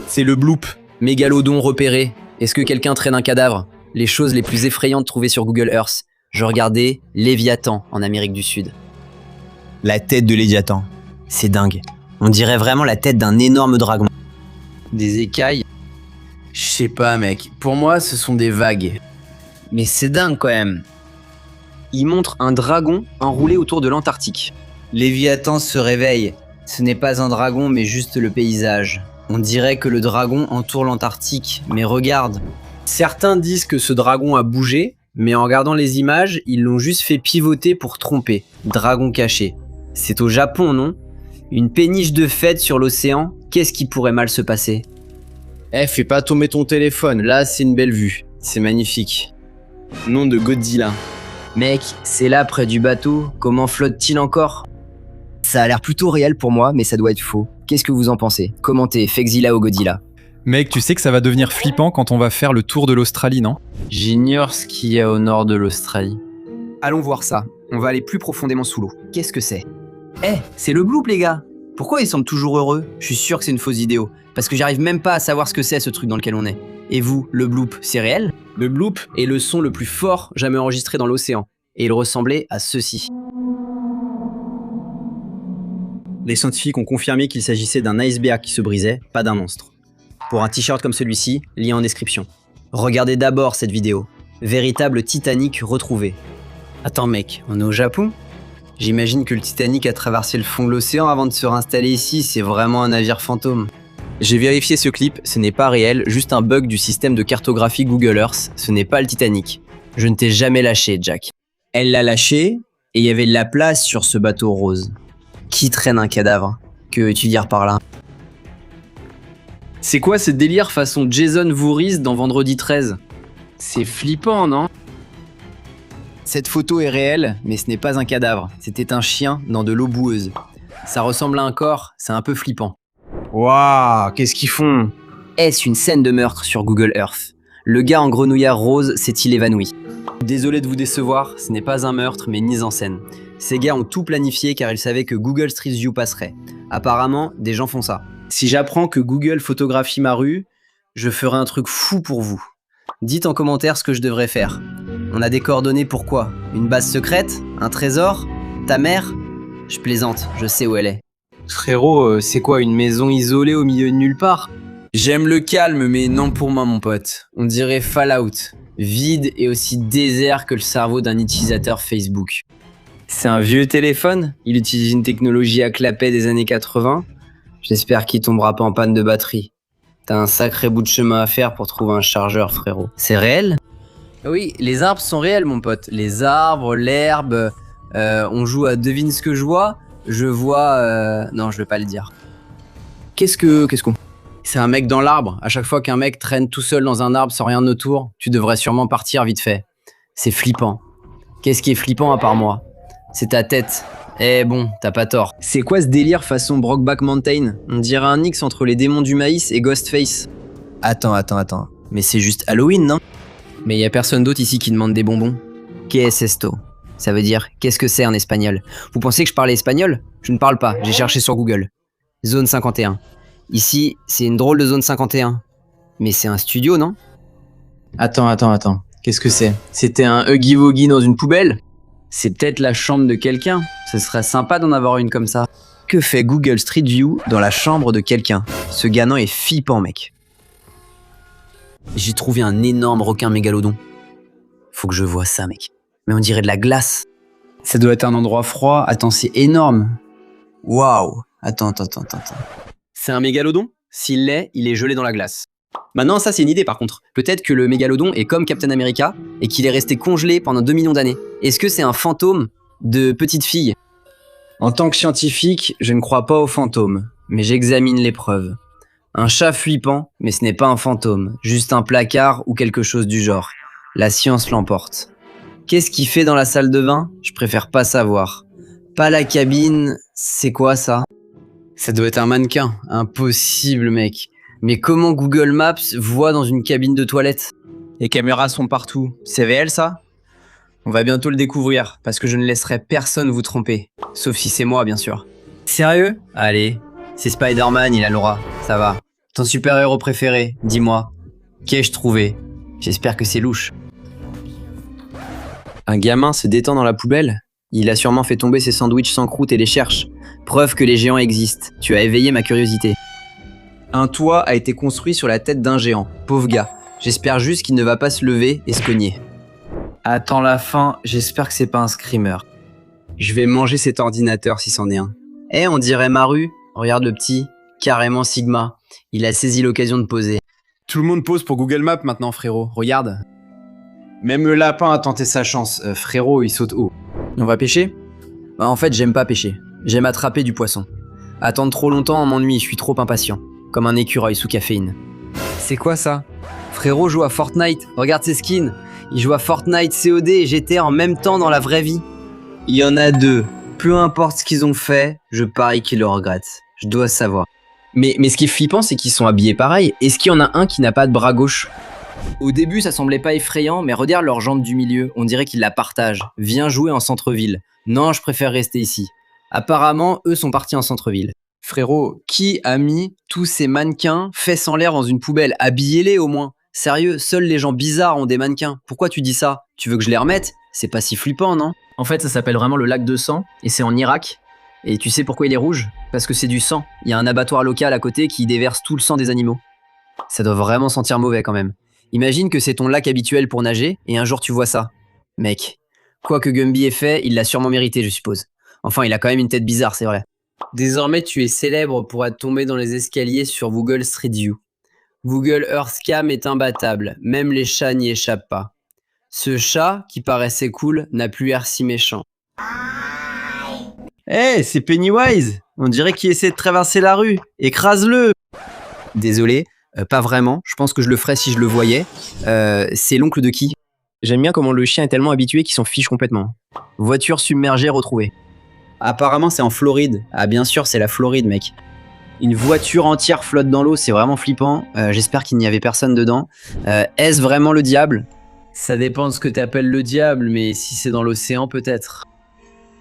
C'est le bloop. Mégalodon repéré. Est-ce que quelqu'un traîne un cadavre? Les choses les plus effrayantes trouvées sur Google Earth. Je regardais Léviathan en Amérique du Sud. La tête de Léviathan. C'est dingue. On dirait vraiment la tête d'un énorme dragon. Des écailles? Je sais pas, mec. Pour moi, ce sont des vagues. Mais c'est dingue quand même. Il montre un dragon enroulé autour de l'Antarctique. Léviathan se réveille. Ce n'est pas un dragon, mais juste le paysage. On dirait que le dragon entoure l'Antarctique, mais regarde. Certains disent que ce dragon a bougé, mais en regardant les images, ils l'ont juste fait pivoter pour tromper. Dragon caché. C'est au Japon, non? Une péniche de fête sur l'océan, qu'est-ce qui pourrait mal se passer? Eh, fais pas tomber ton téléphone, là c'est une belle vue. C'est magnifique. Nom de Godzilla. Mec, c'est là près du bateau, comment flotte-t-il encore? Ça a l'air plutôt réel pour moi, mais ça doit être faux. Qu'est-ce que vous en pensez? Commentez, Fexila ou Godzilla. Mec, tu sais que ça va devenir flippant quand on va faire le tour de l'Australie, non? J'ignore ce qu'il y a au nord de l'Australie. Allons voir ça. On va aller plus profondément sous l'eau. Qu'est-ce que c'est? Eh, c'est le bloop les gars. Pourquoi ils semblent toujours heureux? Je suis sûr que c'est une fausse vidéo. Parce que j'arrive même pas à savoir ce que c'est ce truc dans lequel on est. Et vous, le bloop, c'est réel? Le bloop est le son le plus fort jamais enregistré dans l'océan. Et il ressemblait à ceci. Les scientifiques ont confirmé qu'il s'agissait d'un iceberg qui se brisait, pas d'un monstre. Pour un t-shirt comme celui-ci, lien en description. Regardez d'abord cette vidéo. Véritable Titanic retrouvé. Attends mec, on est au Japon? J'imagine que le Titanic a traversé le fond de l'océan avant de se réinstaller ici, c'est vraiment un navire fantôme. J'ai vérifié ce clip, ce n'est pas réel, juste un bug du système de cartographie Google Earth, ce n'est pas le Titanic. Je ne t'ai jamais lâché, Jack. Elle l'a lâché, et il y avait de la place sur ce bateau rose. Qui traîne un cadavre? Que veux-tu dire par là? C'est quoi ce délire façon Jason Voorhees dans Vendredi 13? C'est flippant, non? Cette photo est réelle, mais ce n'est pas un cadavre. C'était un chien dans de l'eau boueuse. Ça ressemble à un corps, c'est un peu flippant. Waouh, qu'est-ce qu'ils font? Est-ce une scène de meurtre sur Google Earth? Le gars en grenouillard rose s'est-il évanoui? Désolé de vous décevoir, ce n'est pas un meurtre, mais une mise en scène. Ces gars ont tout planifié car ils savaient que Google Street View passerait. Apparemment, des gens font ça. Si j'apprends que Google photographie ma rue, je ferai un truc fou pour vous. Dites en commentaire ce que je devrais faire. On a des coordonnées pour quoi? Une base secrète? Un trésor? Ta mère? Je plaisante, je sais où elle est. Frérot, c'est quoi, une maison isolée au milieu de nulle part? J'aime le calme, mais non pour moi mon pote. On dirait Fallout. Vide et aussi désert que le cerveau d'un utilisateur Facebook. C'est un vieux téléphone? Il utilise une technologie à clapet des années 80? J'espère qu'il tombera pas en panne de batterie. T'as un sacré bout de chemin à faire pour trouver un chargeur, frérot. C'est réel? Oui, les arbres sont réels, mon pote. Les arbres, l'herbe... on joue à devine ce que je vois. Je vois... Non, je vais pas le dire. Qu'est-ce qu'on... C'est un mec dans l'arbre. À chaque fois qu'un mec traîne tout seul dans un arbre sans rien autour, tu devrais sûrement partir vite fait. C'est flippant. Qu'est-ce qui est flippant à part moi? C'est ta tête. Eh bon, t'as pas tort. C'est quoi ce délire façon Brokeback Mountain? On dirait un mix entre les démons du maïs et Ghostface. Attends. Mais c'est juste Halloween, non? Mais y a personne d'autre ici qui demande des bonbons. ¿Qué es esto? Ça veut dire qu'est-ce que c'est en espagnol? Vous pensez que je parlais espagnol? Je ne parle pas, j'ai cherché sur Google. Zone 51. Ici, c'est une drôle de zone 51. Mais c'est un studio, non? Attends. Qu'est-ce que c'est? C'était un Huggy Wuggy dans une poubelle? C'est peut-être la chambre de quelqu'un. Ce serait sympa d'en avoir une comme ça. Que fait Google Street View dans la chambre de quelqu'un? Ce gagnant est flippant, mec. J'ai trouvé un énorme requin mégalodon. Faut que je vois ça, mec. Mais on dirait de la glace. Ça doit être un endroit froid. Attends, c'est énorme. Waouh. Attends. C'est un mégalodon? S'il l'est, il est gelé dans la glace. Maintenant, ça c'est une idée par contre. Peut-être que le mégalodon est comme Captain America et qu'il est resté congelé pendant 2 millions d'années. Est-ce que c'est un fantôme de petite fille? En tant que scientifique, je ne crois pas aux fantômes, mais j'examine les preuves. Un chat flippant, mais ce n'est pas un fantôme, juste un placard ou quelque chose du genre. La science l'emporte. Qu'est-ce qu'il fait dans la salle de bain? Je préfère pas savoir. Pas la cabine, c'est quoi ça? Ça doit être un mannequin. Impossible, mec. Mais comment Google Maps voit dans une cabine de toilette? Les caméras sont partout. C'est réel, ça? On va bientôt le découvrir, parce que je ne laisserai personne vous tromper. Sauf si c'est moi, bien sûr. Sérieux? Allez, c'est Spider-Man, il a l'aura. Ça va. Ton super-héros préféré, dis-moi. Qu'ai-je trouvé? J'espère que c'est louche. Un gamin se détend dans la poubelle? Il a sûrement fait tomber ses sandwichs sans croûte et les cherche. Preuve que les géants existent. Tu as éveillé ma curiosité. Un toit a été construit sur la tête d'un géant. Pauvre gars. J'espère juste qu'il ne va pas se lever et se cogner. Attends la fin, j'espère que c'est pas un screamer. Je vais manger cet ordinateur si c'en est un. Eh, on dirait Maru. Regarde le petit. Carrément Sigma. Il a saisi l'occasion de poser. Tout le monde pose pour Google Maps maintenant, frérot. Regarde. Même le lapin a tenté sa chance. Frérot, il saute haut. On va pêcher? Bah, en fait, j'aime pas pêcher. J'aime attraper du poisson. Attendre trop longtemps m'ennuie, je suis trop impatient. Comme un écureuil sous caféine. C'est quoi ça? Frérot joue à Fortnite. Regarde ses skins. Il joue à Fortnite, COD et GTA en même temps dans la vraie vie. Il y en a deux. Peu importe ce qu'ils ont fait, je parie qu'ils le regrettent. Je dois savoir. Mais ce qui est flippant, c'est qu'ils sont habillés pareil. Est-ce qu'il y en a un qui n'a pas de bras gauche? Au début, ça semblait pas effrayant, mais regarde leur jambe du milieu. On dirait qu'ils la partagent. Viens jouer en centre-ville. Non, je préfère rester ici. Apparemment, eux sont partis en centre-ville. Frérot, qui a mis tous ces mannequins fesses en l'air dans une poubelle? Habillez-les au moins. Sérieux, seuls les gens bizarres ont des mannequins. Pourquoi tu dis ça? Tu veux que je les remette? C'est pas si flippant, non? En fait, ça s'appelle vraiment le lac de sang, et c'est en Irak. Et tu sais pourquoi il est rouge? Parce que c'est du sang. Il y a un abattoir local à côté qui déverse tout le sang des animaux. Ça doit vraiment sentir mauvais quand même. Imagine que c'est ton lac habituel pour nager, et un jour tu vois ça. Mec, quoi que Gumby ait fait, il l'a sûrement mérité, je suppose. Enfin, il a quand même une tête bizarre, c'est vrai. Désormais, tu es célèbre pour être tombé dans les escaliers sur Google Street View. Google Earth Cam est imbattable, même les chats n'y échappent pas. Ce chat, qui paraissait cool, n'a plus l'air si méchant. Eh, c'est Pennywise! On dirait qu'il essaie de traverser la rue. Écrase-le! Désolé, pas vraiment. Je pense que je le ferais si je le voyais. C'est l'oncle de qui? J'aime bien comment le chien est tellement habitué qu'il s'en fiche complètement. Voiture submergée retrouvée. Apparemment, c'est en Floride. Ah, bien sûr, c'est la Floride, mec. Une voiture entière flotte dans l'eau, c'est vraiment flippant. J'espère qu'il n'y avait personne dedans. Est-ce vraiment le diable? Ça dépend de ce que t'appelles le diable, mais si c'est dans l'océan, peut-être.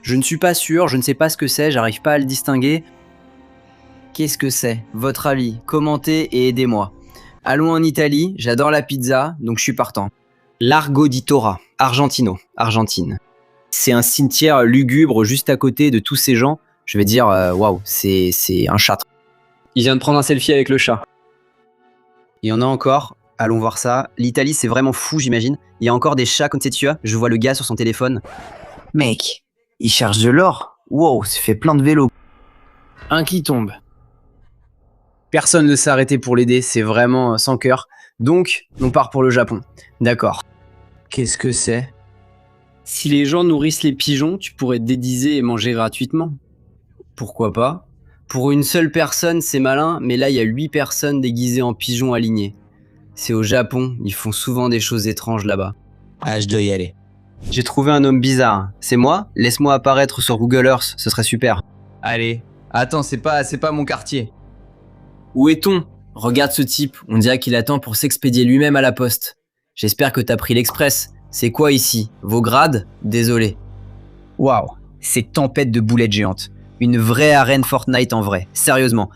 Je ne suis pas sûr, je ne sais pas ce que c'est, j'arrive pas à le distinguer. Qu'est-ce que c'est? Votre avis, commentez et aidez-moi. Allons en Italie, j'adore la pizza, donc je suis partant. Largo di Tora, Argentino, Argentine. C'est un cimetière lugubre juste à côté de tous ces gens. Je vais dire, waouh, c'est un chat. Il vient de prendre un selfie avec le chat. Il y en a encore, allons voir ça. L'Italie, c'est vraiment fou, j'imagine. Il y a encore des chats comme tu as. Je vois le gars sur son téléphone. Mec, il cherche de l'or. Wow, ça fait plein de vélos. Un qui tombe. Personne ne s'est arrêté pour l'aider, c'est vraiment sans cœur. Donc, on part pour le Japon. D'accord. Qu'est-ce que c'est? Si les gens nourrissent les pigeons, tu pourrais te déguiser et manger gratuitement. Pourquoi pas? Pour une seule personne, c'est malin, mais là, il y a 8 personnes déguisées en pigeons alignés. C'est au Japon, ils font souvent des choses étranges là-bas. Ah, je dois y aller. J'ai trouvé un homme bizarre. C'est moi? Laisse-moi apparaître sur Google Earth, ce serait super. Allez, attends, c'est pas mon quartier. Où est-on? Regarde ce type, on dirait qu'il attend pour s'expédier lui-même à la poste. J'espère que t'as pris l'express. C'est quoi ici? Vos grades? Désolé. Waouh, c'est tempête de boulettes géantes. Une vraie arène Fortnite en vrai, sérieusement.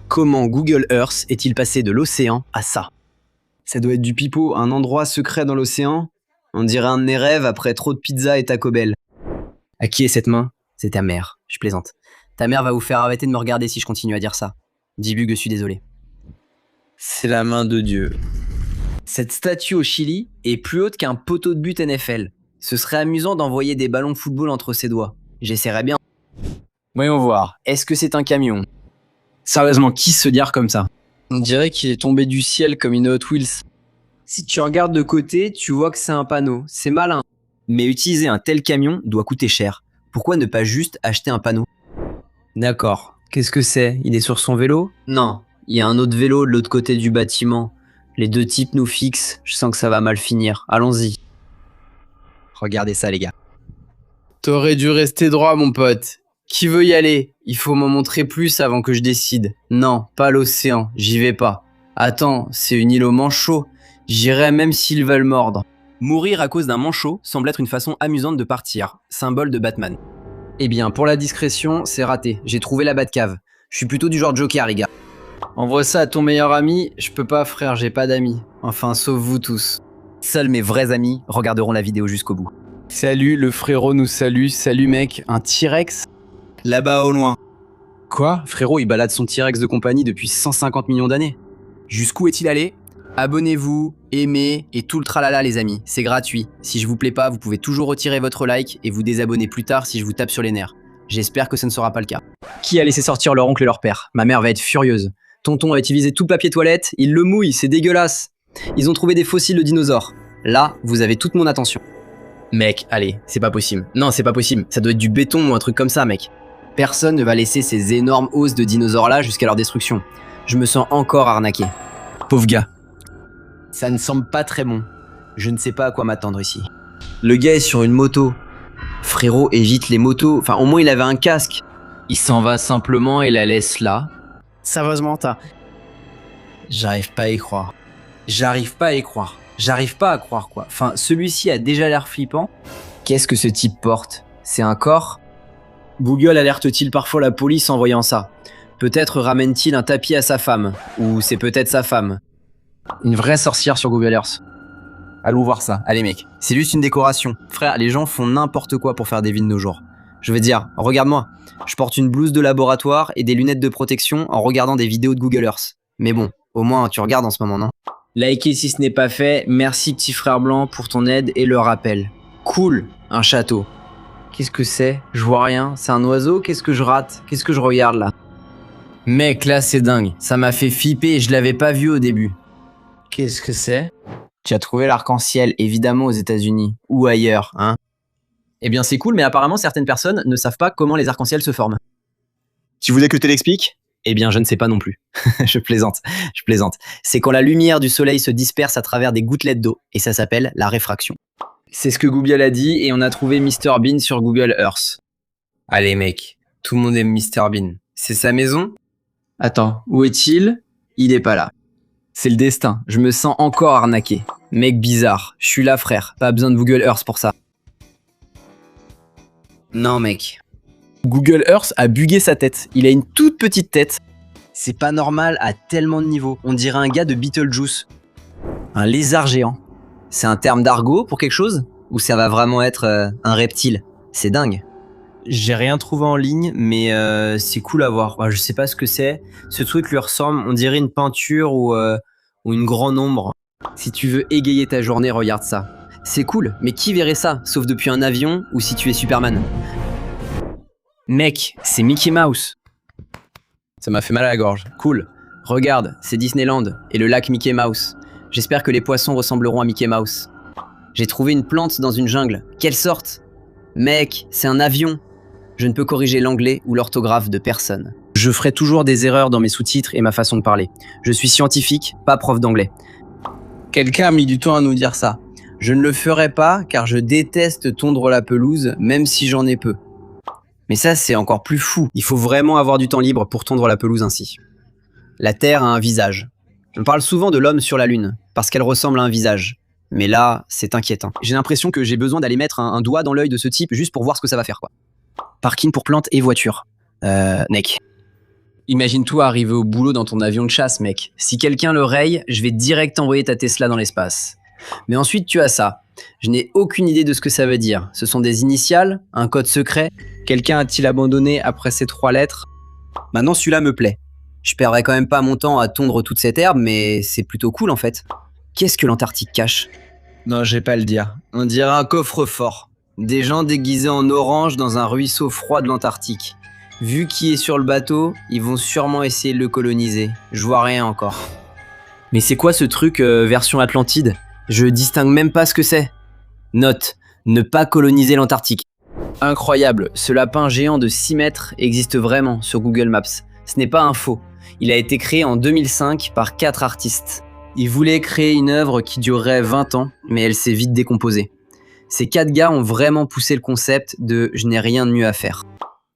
Comment Google Earth est-il passé de l'océan à ça? Ça doit être du pipeau, un endroit secret dans l'océan. On dirait un de mes rêves après trop de pizza et Taco Bell. À qui est cette main? C'est ta mère, je plaisante. Ta mère va vous faire arrêter de me regarder si je continue à dire ça. Dis-lui que je suis désolé. C'est la main de Dieu. Cette statue au Chili est plus haute qu'un poteau de but NFL. Ce serait amusant d'envoyer des ballons de football entre ses doigts. J'essaierais bien. Voyons voir, est-ce que c'est un camion? Sérieusement, qui se gare comme ça? On dirait qu'il est tombé du ciel comme une Hot Wheels. Si tu regardes de côté, tu vois que c'est un panneau. C'est malin. Mais utiliser un tel camion doit coûter cher. Pourquoi ne pas juste acheter un panneau? D'accord. Qu'est-ce que c'est? Il est sur son vélo? Non. Il y a un autre vélo de l'autre côté du bâtiment. Les deux types nous fixent. Je sens que ça va mal finir. Allons-y. Regardez ça, les gars. T'aurais dû rester droit, mon pote. Qui veut y aller? Il faut m'en montrer plus avant que je décide. Non, pas l'océan. J'y vais pas. Attends, c'est une île aux manchots. J'irai même s'ils veulent mordre. Mourir à cause d'un manchot semble être une façon amusante de partir. Symbole de Batman. Eh bien, pour la discrétion, c'est raté. J'ai trouvé la Batcave. Je suis plutôt du genre Joker, les gars. Envoie ça à ton meilleur ami. Je peux pas, frère, j'ai pas d'amis. Enfin, sauf vous tous. Seuls mes vrais amis regarderont la vidéo jusqu'au bout. Salut, le frérot nous salue. Salut mec, un T-Rex? Là-bas au loin. Quoi? Frérot, il balade son T-Rex de compagnie depuis 150 millions d'années. Jusqu'où est-il allé? Abonnez-vous, aimez et tout le tralala les amis, c'est gratuit. Si je vous plais pas, vous pouvez toujours retirer votre like et vous désabonner plus tard si je vous tape sur les nerfs. J'espère que ce ne sera pas le cas. Qui a laissé sortir leur oncle et leur père? Ma mère va être furieuse. Tonton a utilisé tout le papier toilette, il le mouille, c'est dégueulasse. Ils ont trouvé des fossiles de dinosaures. Là, vous avez toute mon attention. Mec, allez, c'est pas possible. Non, c'est pas possible. Ça doit être du béton ou un truc comme ça, mec. Personne ne va laisser ces énormes os de dinosaures là jusqu'à leur destruction. Je me sens encore arnaqué. Pauvre gars. Ça ne semble pas très bon. Je ne sais pas à quoi m'attendre ici. Le gars est sur une moto. Frérot, évite les motos. Enfin, au moins il avait un casque. Il s'en va simplement et la laisse là. Sérieusement, J'arrive pas à y croire. J'arrive pas à y croire. J'arrive pas à croire quoi. Enfin, celui-ci a déjà l'air flippant. Qu'est-ce que ce type porte? C'est un corps? Google alerte-t-il parfois la police en voyant ça? Peut-être ramène-t-il un tapis à sa femme? Ou c'est peut-être sa femme? Une vraie sorcière sur Google Earth. Allons voir ça. Allez mec, c'est juste une décoration. Frère, les gens font n'importe quoi pour faire des vies de nos jours. Je veux dire, regarde-moi. Je porte une blouse de laboratoire et des lunettes de protection en regardant des vidéos de Google Earth. Mais bon, au moins tu regardes en ce moment, non? Likez si ce n'est pas fait. Merci petit frère blanc pour ton aide et le rappel. Cool, un château. Qu'est-ce que c'est? Je vois rien. C'est un oiseau? Qu'est-ce que je rate? Qu'est-ce que je regarde là? Mec, là c'est dingue. Ça m'a fait flipper et je l'avais pas vu au début. Qu'est-ce que c'est? Tu as trouvé l'arc-en-ciel, évidemment aux États-Unis. Ou ailleurs, hein? Eh bien c'est cool, mais apparemment certaines personnes ne savent pas comment les arcs-en-ciel se forment. Tu voulais que je te l'explique? Eh bien je ne sais pas non plus. Je plaisante. C'est quand la lumière du soleil se disperse à travers des gouttelettes d'eau, et ça s'appelle la réfraction. C'est ce que Google a dit, et on a trouvé Mr Bean sur Google Earth. Allez mec, tout le monde aime Mr Bean. C'est sa maison? Attends, où est-il? Il est pas là. C'est le destin, je me sens encore arnaqué. Mec bizarre, je suis là frère, pas besoin de Google Earth pour ça. Non mec. Google Earth a bugué sa tête, il a une toute petite tête. C'est pas normal à tellement de niveaux, on dirait un gars de Beetlejuice. Un lézard géant. C'est un terme d'argot pour quelque chose? Ou ça va vraiment être un reptile? C'est dingue. J'ai rien trouvé en ligne, mais c'est cool à voir. Je sais pas ce que c'est. Ce truc lui ressemble, on dirait une peinture ou une grande ombre. Si tu veux égayer ta journée, regarde ça. C'est cool, mais qui verrait ça, sauf depuis un avion ou si tu es Superman? Mec, c'est Mickey Mouse. Ça m'a fait mal à la gorge. Cool. Regarde, c'est Disneyland et le lac Mickey Mouse. J'espère que les poissons ressembleront à Mickey Mouse. J'ai trouvé une plante dans une jungle. Quelle sorte? Mec, c'est un avion. Je ne peux corriger l'anglais ou l'orthographe de personne. Je ferai toujours des erreurs dans mes sous-titres et ma façon de parler. Je suis scientifique, pas prof d'anglais. Quelqu'un a mis du temps à nous dire ça. Je ne le ferai pas car je déteste tondre la pelouse, même si j'en ai peu. Mais ça, c'est encore plus fou. Il faut vraiment avoir du temps libre pour tondre la pelouse ainsi. La Terre a un visage. On parle souvent de l'homme sur la Lune, parce qu'elle ressemble à un visage. Mais là, c'est inquiétant. J'ai l'impression que j'ai besoin d'aller mettre un doigt dans l'œil de ce type juste pour voir ce que ça va faire, quoi. Parking pour plantes et voitures. Mec. Imagine-toi arriver au boulot dans ton avion de chasse, mec. Si quelqu'un le raye, je vais direct envoyer ta Tesla dans l'espace. Mais ensuite, tu as ça. Je n'ai aucune idée de ce que ça veut dire. Ce sont des initiales, un code secret. Quelqu'un a-t-il abandonné après ces 3 lettres? Maintenant, celui-là me plaît. Je perdrai quand même pas mon temps à tondre toute cette herbe, mais c'est plutôt cool en fait. Qu'est-ce que l'Antarctique cache? Non, je vais pas le dire. On dirait un coffre-fort. Des gens déguisés en orange dans un ruisseau froid de l'Antarctique. Vu qui est sur le bateau, ils vont sûrement essayer de le coloniser. Je vois rien encore. Mais c'est quoi ce truc version Atlantide? Je distingue même pas ce que c'est. Note, ne pas coloniser l'Antarctique. Incroyable, ce lapin géant de 6 mètres existe vraiment sur Google Maps. Ce n'est pas un faux. Il a été créé en 2005 par 4 artistes. Ils voulaient créer une œuvre qui durerait 20 ans, mais elle s'est vite décomposée. Ces 4 gars ont vraiment poussé le concept de « je n'ai rien de mieux à faire ».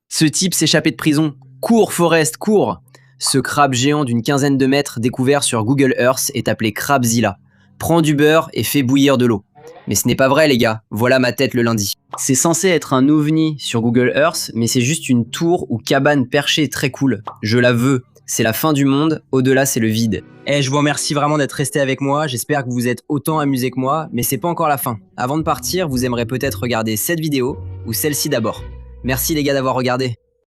Ce type s'échappait de prison. Cours, Forrest, cours! Ce crabe géant d'une 15aine de mètres découvert sur Google Earth est appelé Crabzilla. Prends du beurre et fais bouillir de l'eau. Mais ce n'est pas vrai les gars, voilà ma tête le lundi. C'est censé être un ovni sur Google Earth, mais c'est juste une tour ou cabane perchée très cool. Je la veux. c'est la fin du monde, au-delà c'est le vide. Je vous remercie vraiment d'être resté avec moi, j'espère que vous êtes autant amusés que moi, mais c'est pas encore la fin. Avant de partir, vous aimerez peut-être regarder cette vidéo, ou celle-ci d'abord. Merci les gars d'avoir regardé.